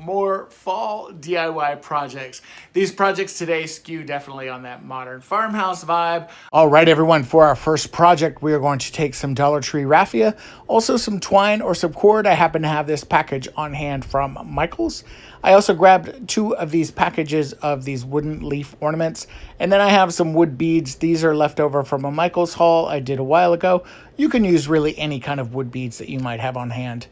More fall DIY projects. These projects today skew definitely on that modern farmhouse vibe. All right, everyone, for our first project, we are going to take some Dollar Tree raffia, also some twine or some cord. I happen to have this package on hand from Michael's. I also grabbed 2 of these packages of these wooden leaf ornaments, and then I have some wood beads. These are left over from a Michael's haul I did a while ago. You can use really any kind of wood beads that you might have on hand.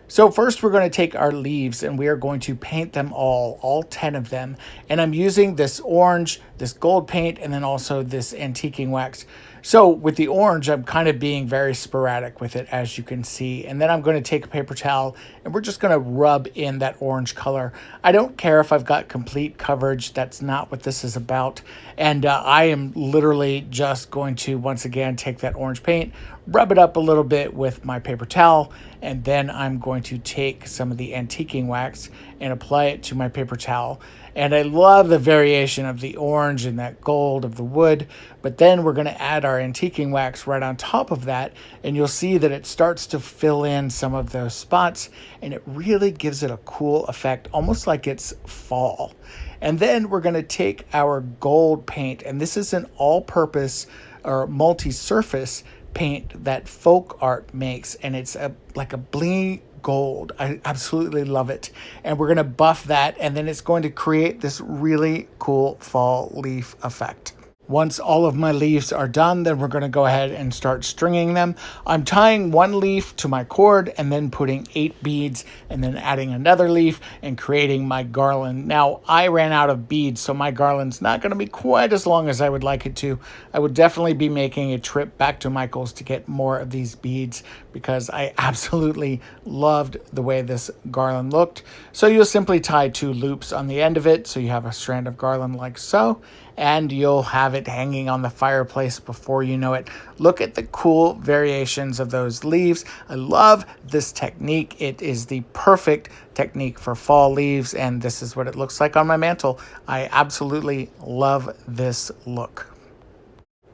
So first we're going to take our leaves and we are going to paint them all 10 of them. And I'm using this orange, this gold paint, and then also this antiquing wax. So with the orange, I'm kind of being very sporadic with it, as you can see. And then I'm going to take a paper towel and we're just going to rub in that orange color. I don't care if I've got complete coverage. That's not what this is about. And I am literally just going to, once again, take that orange paint, rub it up a little bit with my paper towel, and then I'm going to take some of the antiquing wax and apply it to my paper towel. And I love the variation of the orange and that gold of the wood, but then we're going to add our antiquing wax right on top of that, and you'll see that it starts to fill in some of those spots, and it really gives it a cool effect, almost like it's fall. And then we're going to take our gold paint, and this is an all-purpose or multi-surface paint that folk art makes, and it's like a blingy gold. I absolutely love it. And we're going to buff that, and then it's going to create this really cool fall leaf effect. Once all of my leaves are done, then we're going to go ahead and start stringing them. I'm tying 1 leaf to my cord and then putting 8 beads and then adding another leaf and creating my garland. Now, I ran out of beads, so my garland's not going to be quite as long as I would like it to. I would definitely be making a trip back to Michael's to get more of these beads because I absolutely loved the way this garland looked. So you'll simply tie 2 loops on the end of it, so you have a strand of garland like so, and you'll have it hanging on the fireplace before you know it. Look at the cool variations of those leaves. I love this technique. It is the perfect technique for fall leaves, and this is what it looks like on my mantle. I absolutely love this look.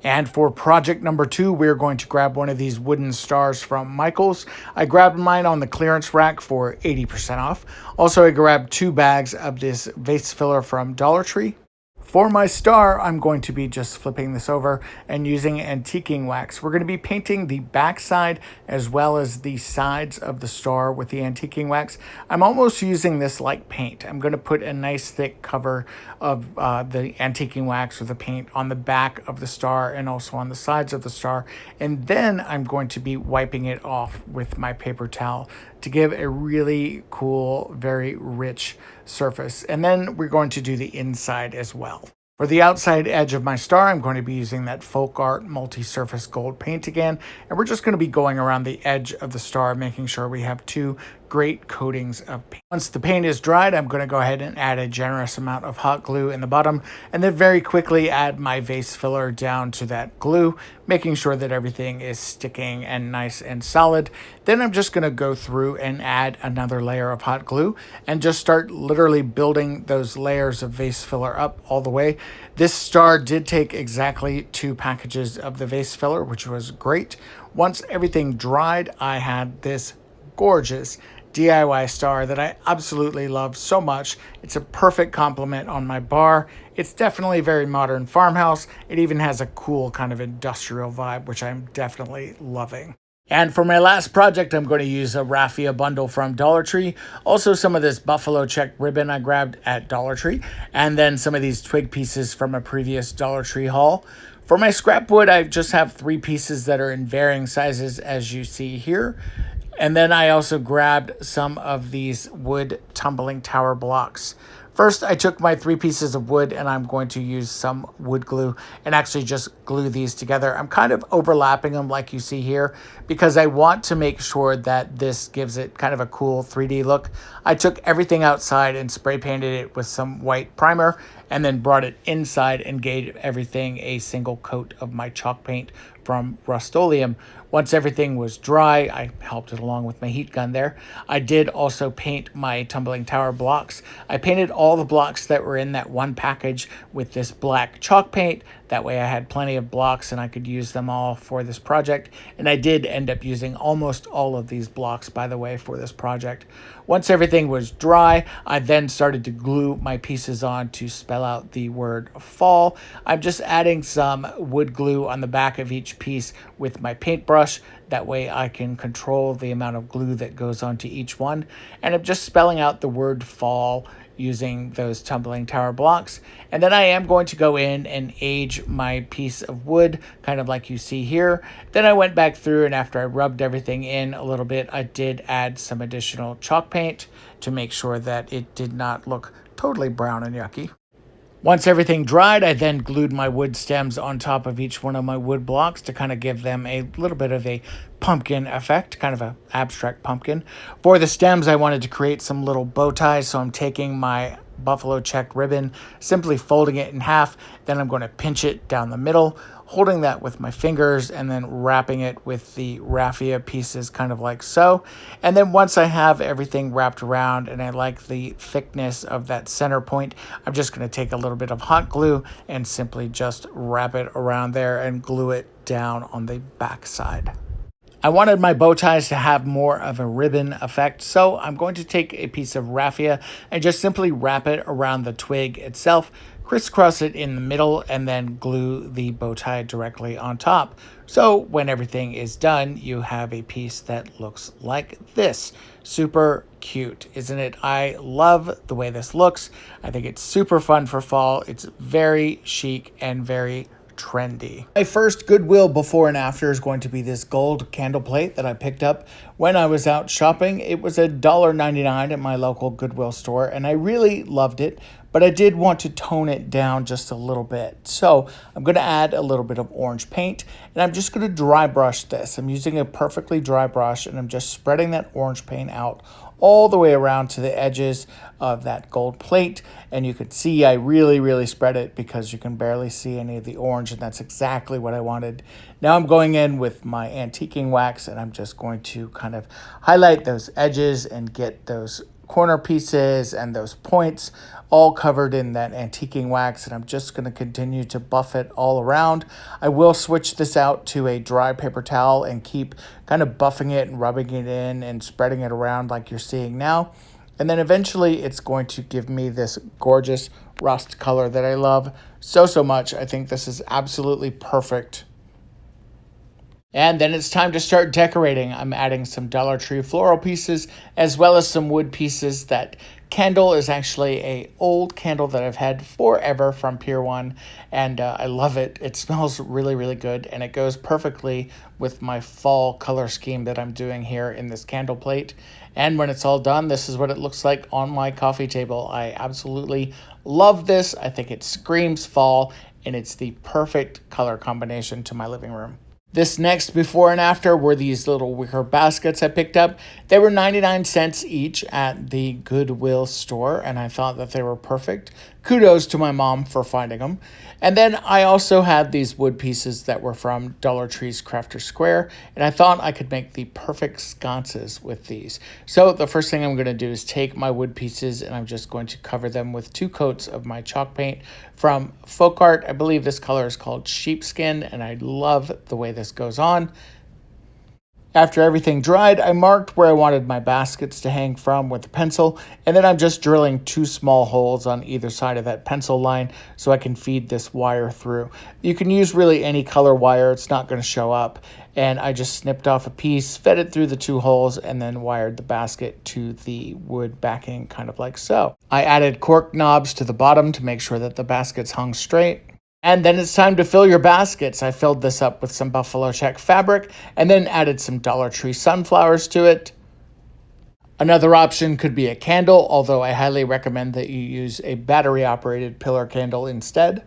And for project number 2, we're going to grab one of these wooden stars from Michael's. I grabbed mine on the clearance rack for 80% off. Also, I grabbed 2 bags of this vase filler from Dollar Tree. For my star, I'm going to be just flipping this over and using antiquing wax. We're going to be painting the backside as well as the sides of the star with the antiquing wax. I'm almost using this like paint. I'm going to put a nice thick cover of the antiquing wax or the paint on the back of the star and also on the sides of the star. And then I'm going to be wiping it off with my paper towel to give a really cool, very rich surface. And then we're going to do the inside as well. For the outside edge of my star, I'm going to be using that folk art multi-surface gold paint again. And we're just going to be going around the edge of the star, making sure we have 2 great coatings of paint. Once the paint is dried, I'm going to go ahead and add a generous amount of hot glue in the bottom, and then very quickly add my vase filler down to that glue, making sure that everything is sticking and nice and solid. Then I'm just going to go through and add another layer of hot glue and just start literally building those layers of vase filler up all the way. This star did take exactly 2 packages of the vase filler, which was great. Once everything dried, I had this gorgeous DIY star that I absolutely love so much. It's a perfect complement on my bar. It's definitely very modern farmhouse. It even has a cool kind of industrial vibe, which I'm definitely loving. And for my last project, I'm going to use a raffia bundle from Dollar Tree. Also some of this buffalo check ribbon I grabbed at Dollar Tree. And then some of these twig pieces from a previous Dollar Tree haul. For my scrap wood, I just have 3 pieces that are in varying sizes, as you see here. And then I also grabbed some of these wood tumbling tower blocks. First, I took my 3 pieces of wood and I'm going to use some wood glue and actually just glue these together. I'm kind of overlapping them like you see here because I want to make sure that this gives it kind of a cool 3D look. I took everything outside and spray painted it with some white primer and then brought it inside and gave everything a single coat of my chalk paint from Rust-Oleum. Once everything was dry, I helped it along with my heat gun there. I did also paint my tumbling tower blocks. I painted all the blocks that were in that one package with this black chalk paint. That way I had plenty of blocks and I could use them all for this project. And I did end up using almost all of these blocks, by the way, for this project. Once everything was dry, I then started to glue my pieces on to spell out the word fall. I'm just adding some wood glue on the back of each piece with my paintbrush. That way I can control the amount of glue that goes onto each one. And I'm just spelling out the word fall using those tumbling tower blocks. And then I am going to go in and age my piece of wood, kind of like you see here. Then I went back through, and after I rubbed everything in a little bit, I did add some additional chalk paint to make sure that it did not look totally brown and yucky. Once everything dried, I then glued my wood stems on top of each one of my wood blocks to kind of give them a little bit of a pumpkin effect, kind of an abstract pumpkin. For the stems, I wanted to create some little bow ties, so I'm taking my buffalo check ribbon, simply folding it in half, then I'm going to pinch it down the middle, holding that with my fingers and then wrapping it with the raffia pieces kind of like so. And then once I have everything wrapped around and I like the thickness of that center point, I'm just going to take a little bit of hot glue and simply just wrap it around there and glue it down on the back side. I wanted my bow ties to have more of a ribbon effect, so I'm going to take a piece of raffia and just simply wrap it around the twig itself, crisscross it in the middle, and then glue the bow tie directly on top. So when everything is done, you have a piece that looks like this. Super cute, isn't it? I love the way this looks. I think it's super fun for fall. It's very chic and very trendy. My first Goodwill before and after is going to be this gold candle plate that I picked up when I was out shopping. It was $1.99 at my local Goodwill store, and I really loved it, but I did want to tone it down just a little bit. So I'm going to add a little bit of orange paint, and I'm just going to dry brush this. I'm using a perfectly dry brush, and I'm just spreading that orange paint out all the way around to the edges of that gold plate. And you can see I really spread it because you can barely see any of the orange, and that's exactly what I wanted. Now I'm going in with my antiquing wax, and I'm just going to kind of highlight those edges and get those corner pieces and those points all covered in that antiquing wax, and I'm just going to continue to buff it all around. I will switch this out to a dry paper towel and keep kind of buffing it and rubbing it in and spreading it around like you're seeing now. And then eventually it's going to give me this gorgeous rust color that I love so much. I think this is absolutely perfect. And then it's time to start decorating. I'm adding some Dollar Tree floral pieces as well as some wood pieces. That candle is actually an old candle that I've had forever from Pier 1, and I love it. It smells really good, and it goes perfectly with my fall color scheme that I'm doing here in this candle plate. And when it's all done, this is what it looks like on my coffee table. I absolutely love this. I think it screams fall, and it's the perfect color combination to my living room. This next before and after were these little wicker baskets I picked up. They were 99 cents each at the Goodwill store, and I thought that they were perfect. Kudos to my mom for finding them. And then I also had these wood pieces that were from Dollar Tree's Crafter Square, and I thought I could make the perfect sconces with these. So the first thing I'm going to do is take my wood pieces, and I'm just going to cover them with 2 coats of my chalk paint from Folk Art. I believe this color is called Sheepskin, and I love the way this goes on. After everything dried, I marked where I wanted my baskets to hang from with a pencil, and then I'm just drilling 2 small holes on either side of that pencil line so I can feed this wire through. You can use really any color wire, it's not going to show up. And I just snipped off a piece, fed it through the 2 holes, and then wired the basket to the wood backing, kind of like so. I added cork knobs to the bottom to make sure that the baskets hung straight. And then it's time to fill your baskets. I filled this up with some buffalo check fabric and then added some Dollar Tree sunflowers to it. Another option could be a candle, although I highly recommend that you use a battery-operated pillar candle instead.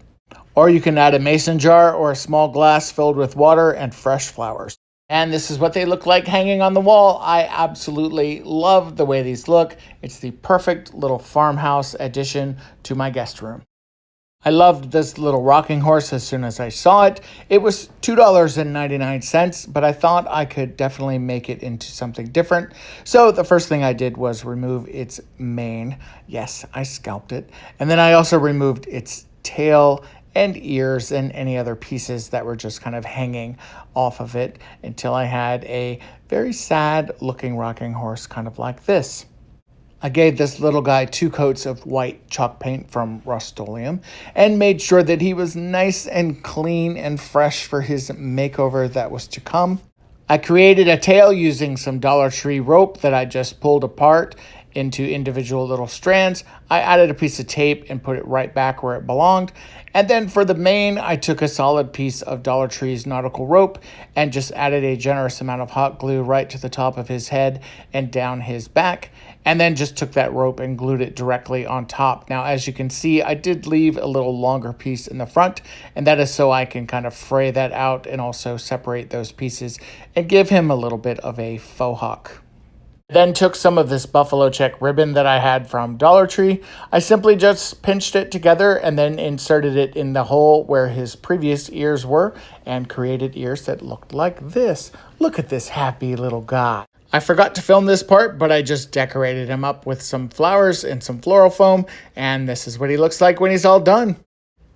Or you can add a mason jar or a small glass filled with water and fresh flowers. And this is what they look like hanging on the wall. I absolutely love the way these look. It's the perfect little farmhouse addition to my guest room. I loved this little rocking horse as soon as I saw it. It was $2.99, but I thought I could definitely make it into something different. So the first thing I did was remove its mane. Yes, I scalped it. And then I also removed its tail and ears and any other pieces that were just kind of hanging off of it until I had a very sad looking rocking horse kind of like this. I gave this little guy 2 coats of white chalk paint from Rust-Oleum and made sure that he was nice and clean and fresh for his makeover that was to come. I created a tail using some Dollar Tree rope that I just pulled apart into individual little strands. I added a piece of tape and put it right back where it belonged. And then for the mane, I took a solid piece of Dollar Tree's nautical rope and just added a generous amount of hot glue right to the top of his head and down his back. And then just took that rope and glued it directly on top. Now, as you can see, I did leave a little longer piece in the front, and that is so I can kind of fray that out and also separate those pieces and give him a little bit of a faux hawk. Then took some of this buffalo check ribbon that I had from Dollar Tree. I simply just pinched it together and then inserted it in the hole where his previous ears were and created ears that looked like this. Look at this happy little guy. I forgot to film this part, but I just decorated him up with some flowers and some floral foam, and this is what he looks like when he's all done.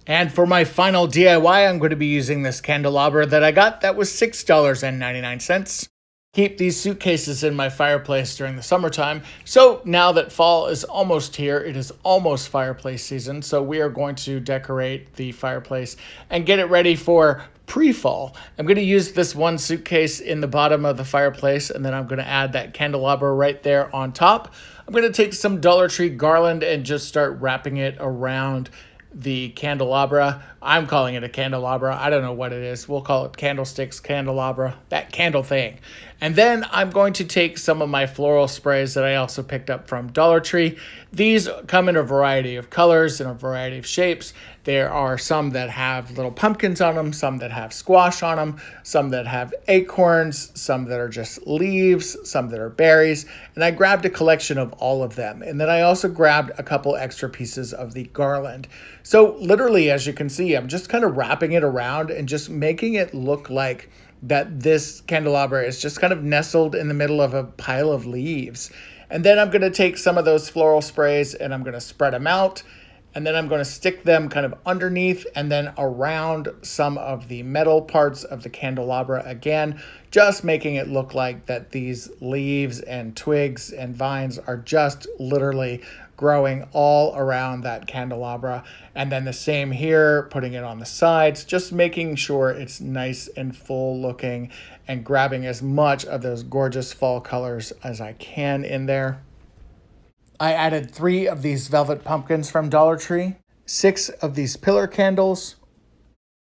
And for my final DIY, I'm going to be using this candelabra that I got. That was $6.99. Keep these suitcases in my fireplace during the summertime. So now that fall is almost here, it is almost fireplace season. So we are going to decorate the fireplace and get it ready for pre-fall. I'm going to use this one suitcase in the bottom of the fireplace, and then I'm going to add that candelabra right there on top. I'm going to take some Dollar Tree garland and just start wrapping it around the candelabra. I'm calling it a candelabra. I don't know what it is. We'll call it candlesticks, candelabra, that candle thing. And then I'm going to take some of my floral sprays that I also picked up from Dollar Tree. These come in a variety of colors and a variety of shapes. There are some that have little pumpkins on them, some that have squash on them, some that have acorns, some that are just leaves, some that are berries. And I grabbed a collection of all of them. And then I also grabbed a couple extra pieces of the garland. So literally, as you can see, I'm just kind of wrapping it around and just making it look like that this candelabra is just kind of nestled in the middle of a pile of leaves. And then I'm going to take some of those floral sprays and I'm going to spread them out. And then I'm going to stick them kind of underneath and then around some of the metal parts of the candelabra again, just making it look like that these leaves and twigs and vines are just literally growing all around that candelabra. And then the same here, putting it on the sides, just making sure it's nice and full looking and grabbing as much of those gorgeous fall colors as I can in there. I added 3 of these velvet pumpkins from Dollar Tree, 6 of these pillar candles.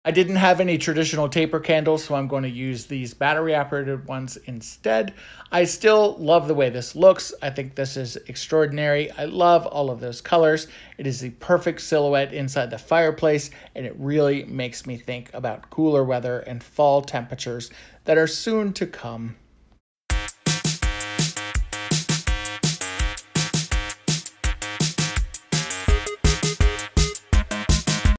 I didn't have any traditional taper candles, so I'm going to use these battery operated ones instead. I still love the way this looks. I think this is extraordinary. I love all of those colors. It is the perfect silhouette inside the fireplace, and it really makes me think about cooler weather and fall temperatures that are soon to come.